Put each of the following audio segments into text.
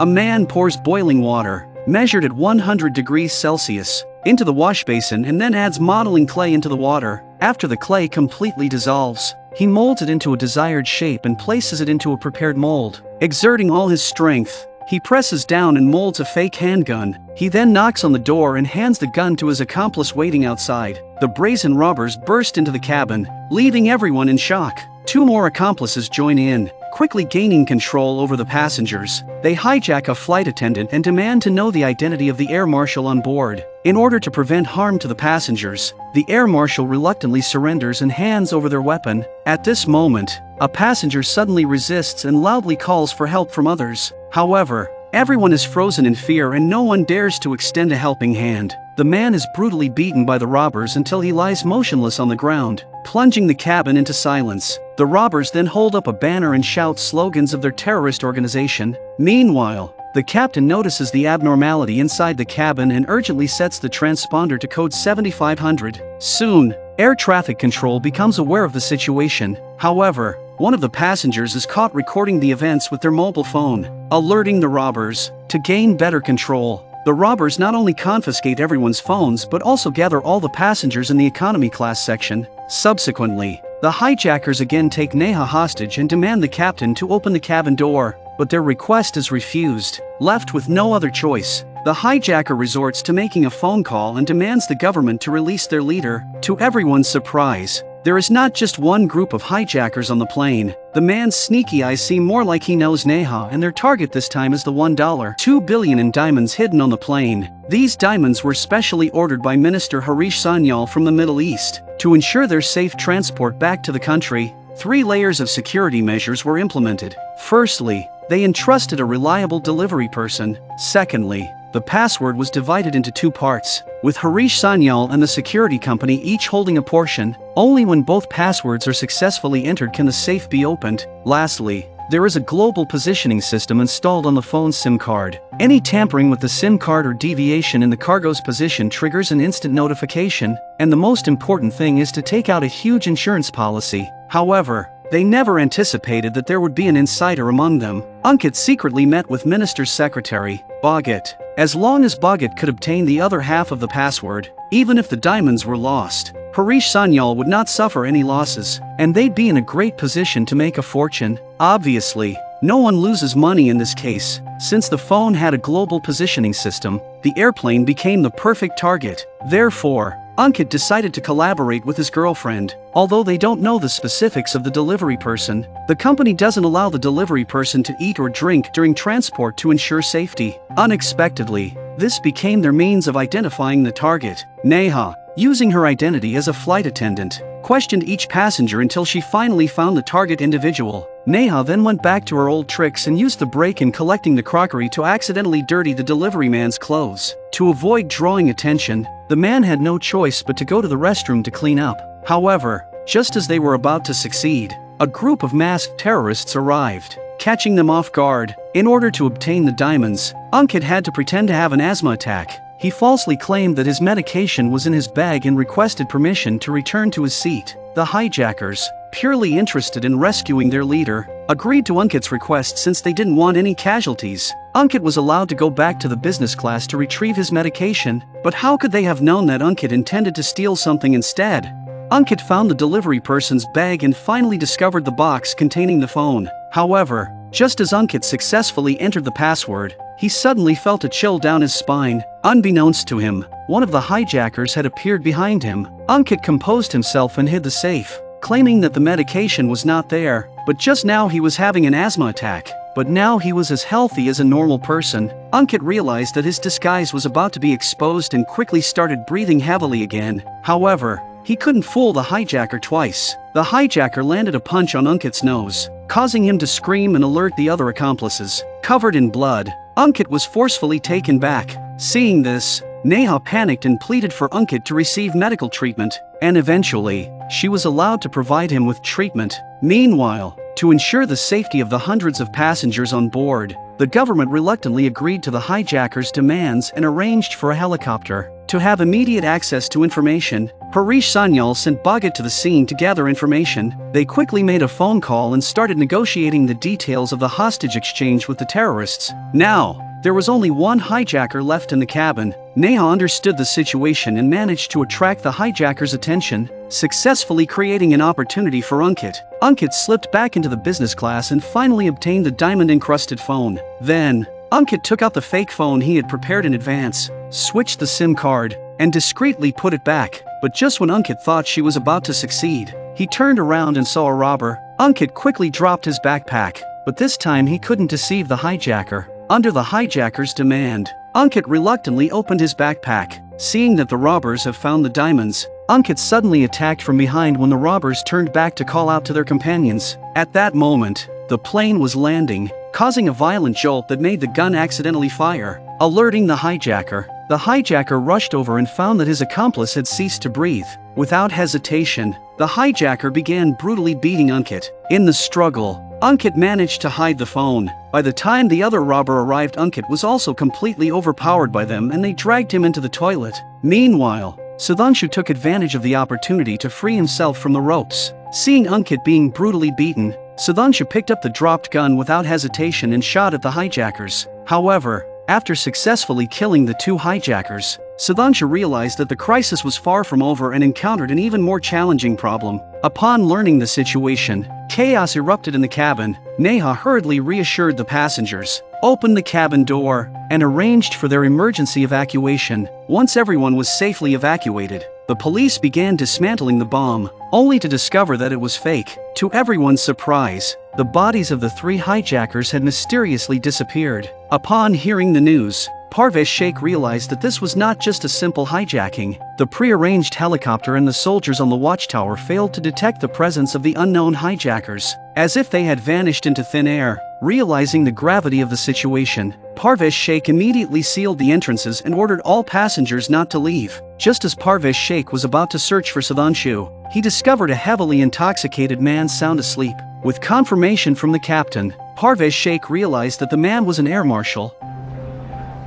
A man pours boiling water, measured at 100 degrees Celsius, into the wash basin and then adds modeling clay into the water. After the clay completely dissolves, he molds it into a desired shape and places it into a prepared mold. Exerting all his strength, he presses down and molds a fake handgun. He then knocks on the door and hands the gun to his accomplice waiting outside. The brazen robbers burst into the cabin, leaving everyone in shock. Two more accomplices join in, quickly gaining control over the passengers. They hijack a flight attendant and demand to know the identity of the air marshal on board. In order to prevent harm to the passengers, the air marshal reluctantly surrenders and hands over their weapon. At this moment, a passenger suddenly resists and loudly calls for help from others. However, everyone is frozen in fear and no one dares to extend a helping hand. The man is brutally beaten by the robbers until he lies motionless on the ground, plunging the cabin into silence. The robbers then hold up a banner and shout slogans of their terrorist organization. Meanwhile, the captain notices the abnormality inside the cabin and urgently sets the transponder to code 7500. Soon, air traffic control becomes aware of the situation. However, one of the passengers is caught recording the events with their mobile phone, alerting the robbers. To gain better control, the robbers not only confiscate everyone's phones but also gather all the passengers in the economy class section. Subsequently, the hijackers again take Neha hostage and demand the captain to open the cabin door, but their request is refused. Left with no other choice, the hijacker resorts to making a phone call and demands the government to release their leader. To everyone's surprise, there is not just one group of hijackers on the plane. The man's sneaky eyes seem more like he knows Neha, and their target this time is the $1.2 billion in diamonds hidden on the plane. These diamonds were specially ordered by Minister Harish Sanyal from the Middle East. To ensure their safe transport back to the country, 3 layers of security measures were implemented. Firstly, they entrusted a reliable delivery person. Secondly, the password was divided into 2 parts, with Harish Sanyal and the security company each holding a portion. Only when both passwords are successfully entered can the safe be opened. Lastly, there is a global positioning system installed on the phone's SIM card. Any tampering with the SIM card or deviation in the cargo's position triggers an instant notification, and the most important thing is to take out a huge insurance policy. However, they never anticipated that there would be an insider among them. Ankit secretly met with Minister's secretary, Bhagat. As long as Bhagat could obtain the other half of the password, even if the diamonds were lost, Harish Sanyal would not suffer any losses, and they'd be in a great position to make a fortune. Obviously, no one loses money in this case. Since the phone had a global positioning system, the airplane became the perfect target. Therefore, Ankit decided to collaborate with his girlfriend. Although they don't know the specifics of the delivery person, the company doesn't allow the delivery person to eat or drink during transport to ensure safety. Unexpectedly, this became their means of identifying the target. Neha, using her identity as a flight attendant, questioned each passenger until she finally found the target individual. Neha then went back to her old tricks and used the break in collecting the crockery to accidentally dirty the delivery man's clothes. To avoid drawing attention, the man had no choice but to go to the restroom to clean up. However, just as they were about to succeed, a group of masked terrorists arrived, catching them off guard. In order to obtain the diamonds, Ankit had to pretend to have an asthma attack. He falsely claimed that his medication was in his bag and requested permission to return to his seat. The hijackers, purely interested in rescuing their leader, agreed to Ankit's request since they didn't want any casualties. Ankit was allowed to go back to the business class to retrieve his medication, but how could they have known that Ankit intended to steal something instead? Ankit found the delivery person's bag and finally discovered the box containing the phone. However, just as Ankit successfully entered the password, he suddenly felt a chill down his spine. Unbeknownst to him, one of the hijackers had appeared behind him. Ankit composed himself and hid the safe, claiming that the medication was not there, but just now he was having an asthma attack. But now he was as healthy as a normal person. Ankit realized that his disguise was about to be exposed and quickly started breathing heavily again. However, he couldn't fool the hijacker twice. The hijacker landed a punch on Ankit's nose, causing him to scream and alert the other accomplices. Covered in blood, Ankit was forcefully taken back. Seeing this, Neha panicked and pleaded for Ankit to receive medical treatment, and eventually, she was allowed to provide him with treatment. Meanwhile, to ensure the safety of the hundreds of passengers on board, the government reluctantly agreed to the hijackers' demands and arranged for a helicopter to have immediate access to information. Harish Sanyal sent Bhagat to the scene to gather information. They quickly made a phone call and started negotiating the details of the hostage exchange with the terrorists. Now, there was only one hijacker left in the cabin. Neha understood the situation and managed to attract the hijackers' attention, successfully creating an opportunity for Ankit. Ankit slipped back into the business class and finally obtained the diamond-encrusted phone. Then, Ankit took out the fake phone he had prepared in advance, switched the SIM card, and discreetly put it back. But just when Ankit thought she was about to succeed, he turned around and saw a robber. Ankit quickly dropped his backpack, but this time he couldn't deceive the hijacker. Under the hijacker's demand, Ankit reluctantly opened his backpack. Seeing that the robbers have found the diamonds, Ankit suddenly attacked from behind when the robbers turned back to call out to their companions. At that moment, the plane was landing, causing a violent jolt that made the gun accidentally fire, alerting the hijacker. The hijacker rushed over and found that his accomplice had ceased to breathe. Without hesitation, the hijacker began brutally beating Ankit. In the struggle, Ankit managed to hide the phone. By the time the other robber arrived, Ankit was also completely overpowered by them and they dragged him into the toilet. Meanwhile, Sudhanshu took advantage of the opportunity to free himself from the ropes. Seeing Ankit being brutally beaten, Sudhanshu picked up the dropped gun without hesitation and shot at the hijackers. However, after successfully killing the two hijackers, Sudhanshu realized that the crisis was far from over and encountered an even more challenging problem. Upon learning the situation, chaos erupted in the cabin. Neha hurriedly reassured the passengers, opened the cabin door, and arranged for their emergency evacuation. Once everyone was safely evacuated, the police began dismantling the bomb, only to discover that it was fake. To everyone's surprise, the bodies of the three hijackers had mysteriously disappeared. Upon hearing the news, Parvez Sheikh realized that this was not just a simple hijacking. The pre-arranged helicopter and the soldiers on the watchtower failed to detect the presence of the unknown hijackers, as if they had vanished into thin air. Realizing the gravity of the situation, Parvez Sheikh immediately sealed the entrances and ordered all passengers not to leave. Just as Parvez Sheikh was about to search for Sudhanshu, he discovered a heavily intoxicated man sound asleep. With confirmation from the captain, Parvez Sheikh realized that the man was an air marshal.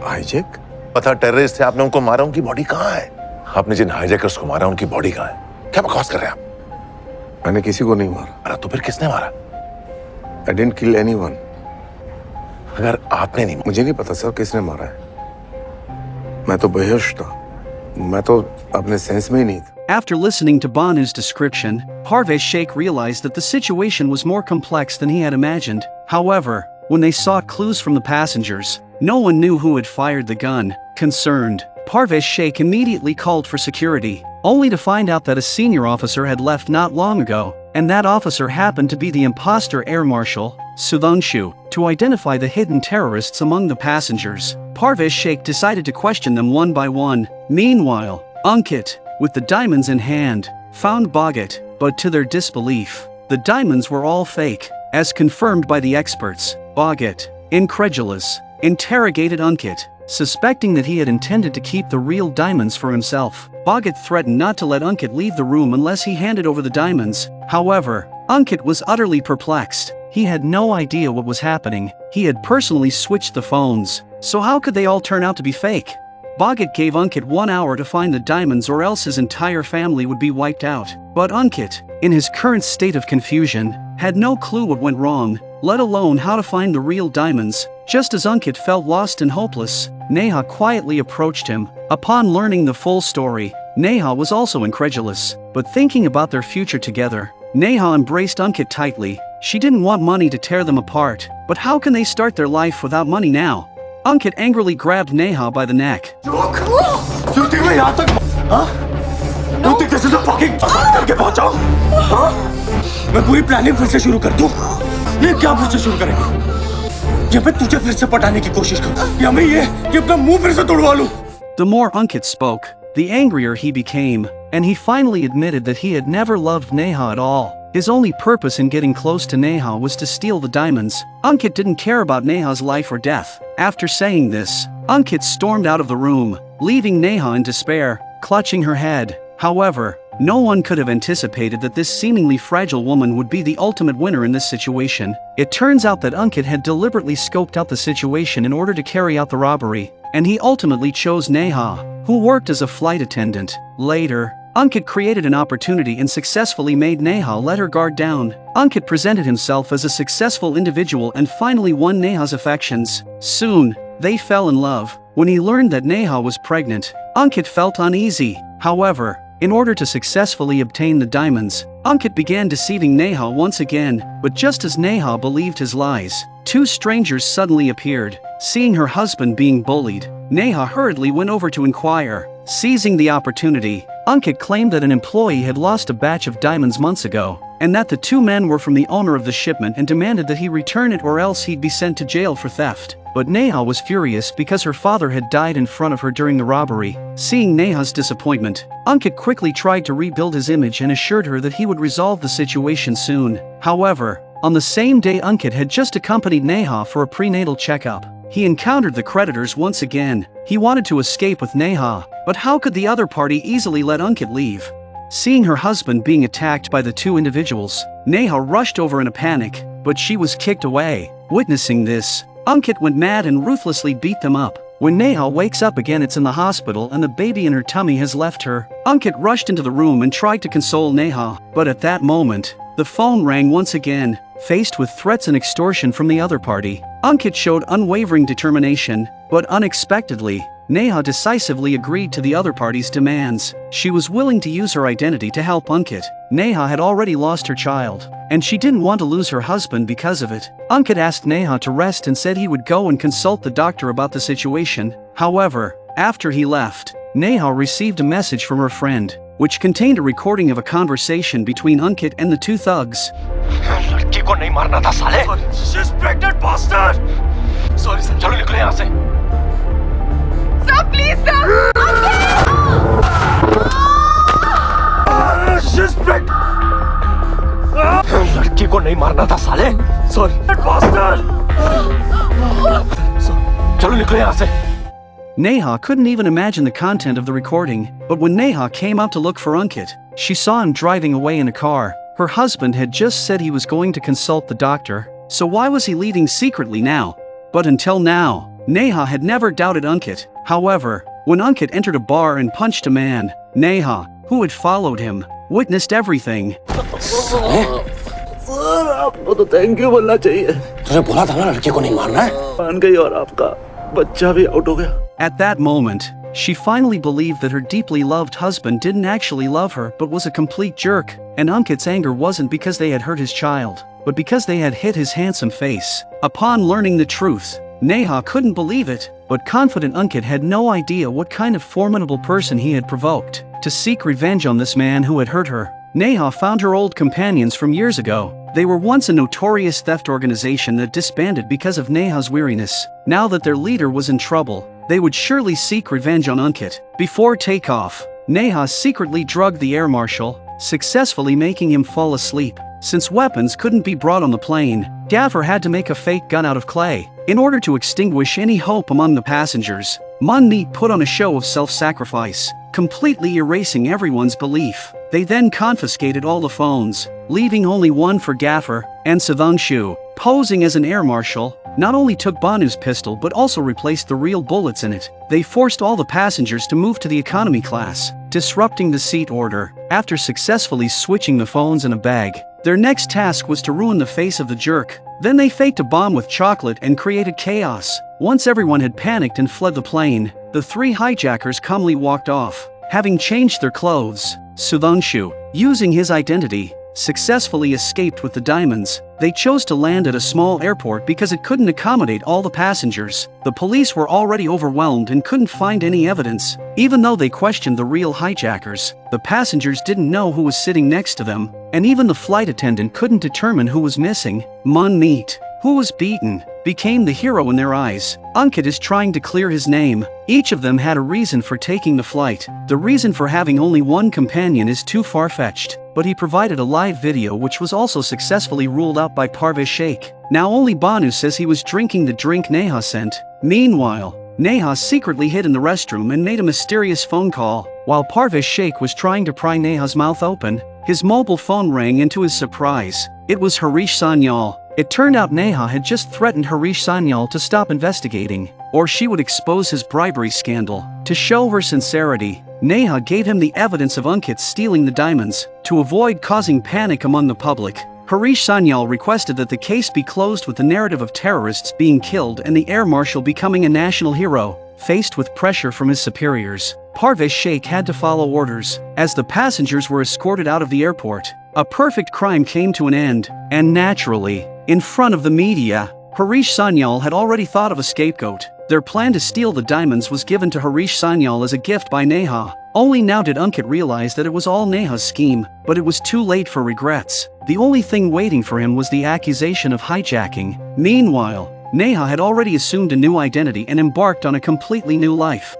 Hijack पता terrorist थे, आपने उनको मारा, उनकी body कहाँ है? आपने जिन hijackers को मारा उनकी बॉडी कहाँ है? क्या बकवास कर रहे हैं आप? मैंने किसी को नहीं मारा। अरे तो फिर किसने मारा? I didn't kill anyone. अगर आपने नहीं, मुझे नहीं पता सर किसने मारा है। मैं तो बेहोश था। मैं तो अपने सेंस में ही नहीं था। After listening to Banu's description, Parvez Sheikh realized that the situation was more complex than he had imagined. However, when they sought clues from the passengers, no one knew who had fired the gun. Concerned, Parvez Sheikh immediately called for security, only to find out that a senior officer had left not long ago, and that officer happened to be the imposter air marshal, Sudhanshu. To identify the hidden terrorists among the passengers, Parvez Sheikh decided to question them one by one. Meanwhile, Ankit, with the diamonds in hand, found Bhagat, but to their disbelief, the diamonds were all fake, as confirmed by the experts. Bhagat, incredulous, interrogated Ankit, suspecting that he had intended to keep the real diamonds for himself. Bhagat threatened not to let Ankit leave the room unless he handed over the diamonds. However, Ankit was utterly perplexed. He had no idea what was happening. He had personally switched the phones, so how could they all turn out to be fake? Bhagat gave Ankit 1 hour to find the diamonds or else his entire family would be wiped out. But Ankit, in his current state of confusion, had no clue what went wrong, let alone how to find the real diamonds. Just as Ankit felt lost and hopeless, Neha quietly approached him. Upon learning the full story, Neha was also incredulous, but thinking about their future together, Neha embraced Ankit tightly. She didn't want money to tear them apart, but how can they start their life without money now? Ankit angrily grabbed Neha by the neck. मैं पूरी planning फिर से शुरू कर दूं। ये क्या फिर से शुरू करेंगे? या मैं तुझे फिर से पटाने की कोशिश करूं, या मैं ये कि अपना मुंह फिर से तोड़वा लूं? The more Ankit spoke, the angrier he became, and he finally admitted that he had never loved Neha at all. His only purpose in getting close to Neha was to steal the diamonds. Ankit didn't care about Neha's life or death. After saying this, Ankit stormed out of the room, leaving Neha in despair, clutching her head. However, no one could have anticipated that this seemingly fragile woman would be the ultimate winner in this situation. It turns out that Ankit had deliberately scoped out the situation in order to carry out the robbery, and he ultimately chose Neha, who worked as a flight attendant. Later, Ankit created an opportunity and successfully made Neha let her guard down. Ankit presented himself as a successful individual and finally won Neha's affections. Soon, they fell in love. When he learned that Neha was pregnant, Ankit felt uneasy. However, in order to successfully obtain the diamonds, Ankit began deceiving Neha once again, but just as Neha believed his lies, two strangers suddenly appeared. Seeing her husband being bullied, Neha hurriedly went over to inquire. Seizing the opportunity, Ankit claimed that an employee had lost a batch of diamonds months ago, and that the two men were from the owner of the shipment and demanded that he return it or else he'd be sent to jail for theft. But Neha was furious because her father had died in front of her during the robbery. Seeing Neha's disappointment, Ankit quickly tried to rebuild his image and assured her that he would resolve the situation soon. However, on the same day Ankit had just accompanied Neha for a prenatal checkup, he encountered the creditors once again. He wanted to escape with Neha, but how could the other party easily let Ankit leave? Seeing her husband being attacked by the two individuals, Neha rushed over in a panic, but she was kicked away. Witnessing this, Ankit went mad and ruthlessly beat them up. When Neha wakes up again, it's in the hospital and the baby in her tummy has left her. Ankit rushed into the room and tried to console Neha, but at that moment, the phone rang once again. Faced with threats and extortion from the other party, Ankit showed unwavering determination, but unexpectedly, Neha decisively agreed to the other party's demands. She was willing to use her identity to help Ankit. Neha had already lost her child, and she didn't want to lose her husband because of it. Ankit asked Neha to rest and said he would go and consult the doctor about the situation. However, after he left, Neha received a message from her friend, which contained a recording of a conversation between Ankit and the two thugs. लड़की को नहीं मारना था साले। Suspected bastard! Sorry sir, चलो निकले यहाँ से। Sir, please, sir! Suspect! लड़की को नहीं मारना था साले। Sorry, bastard! चलो निकले यहाँ से। Neha couldn't even imagine the content of the recording, but when Neha came out to look for Ankit, she saw him driving away in a car. Her husband had just said he was going to consult the doctor, so why was he leaving secretly now? But until now, Neha had never doubted Ankit. However, when Ankit entered a bar and punched a man, Neha, who had followed him, witnessed everything. Sir आपको तो thank you बोलना चाहिए तुझे बोला था ना लड़की को नहीं मारना है मान गई और आपका बच्चा भी आउट हो गया At that moment, she finally believed that her deeply loved husband didn't actually love her but was a complete jerk, and Ankit's anger wasn't because they had hurt his child, but because they had hit his handsome face. Upon learning the truth, Neha couldn't believe it, but confident Ankit had no idea what kind of formidable person he had provoked. To seek revenge on this man who had hurt her, Neha found her old companions from years ago. They were once a notorious theft organization that disbanded because of Neha's weariness. Now that their leader was in trouble, they would surely seek revenge on Ankit. Before takeoff, Neha secretly drugged the air marshal, successfully making him fall asleep. Since weapons couldn't be brought on the plane, Gaffer had to make a fake gun out of clay. In order to extinguish any hope among the passengers, Manmeet put on a show of self-sacrifice, completely erasing everyone's belief. They then confiscated all the phones, leaving only one for Gaffer, and Sudhanshu, posing as an air marshal, not only took Banu's pistol but also replaced the real bullets in it. They forced all the passengers to move to the economy class, disrupting the seat order. After successfully switching the phones in a bag, their next task was to ruin the face of the jerk. Then they faked a bomb with chocolate and created chaos. Once everyone had panicked and fled the plane, the three hijackers calmly walked off. Having changed their clothes, Sudhanshu, using his identity, successfully escaped with the diamonds. They chose to land at a small airport because it couldn't accommodate all the passengers. The police were already overwhelmed and couldn't find any evidence. Even though they questioned the real hijackers, the passengers didn't know who was sitting next to them, and even the flight attendant couldn't determine who was missing. Manmeet, who was beaten, became the hero in their eyes. Ankit is trying to clear his name. Each of them had a reason for taking the flight. The reason for having only one companion is too far-fetched, but he provided a live video which was also successfully ruled out by Parvez Sheikh. Now only Banu says he was drinking the drink Neha sent. Meanwhile, Neha secretly hid in the restroom and made a mysterious phone call. While Parvez Sheikh was trying to pry Neha's mouth open, his mobile phone rang, and to his surprise, it was Harish Sanyal. It turned out Neha had just threatened Harish Sanyal to stop investigating, or she would expose his bribery scandal. To show her sincerity, Neha gave him the evidence of Ankit stealing the diamonds. To avoid causing panic among the public, Harish Sanyal requested that the case be closed with the narrative of terrorists being killed and the air marshal becoming a national hero. Faced with pressure from his superiors, Parvez Sheikh had to follow orders. As the passengers were escorted out of the airport, a perfect crime came to an end, and naturally, in front of the media, Harish Sanyal had already thought of a scapegoat. Their plan to steal the diamonds was given to Harish Sanyal as a gift by Neha. Only now did Ankit realize that it was all Neha's scheme, but it was too late for regrets. The only thing waiting for him was the accusation of hijacking. Meanwhile, Neha had already assumed a new identity and embarked on a completely new life.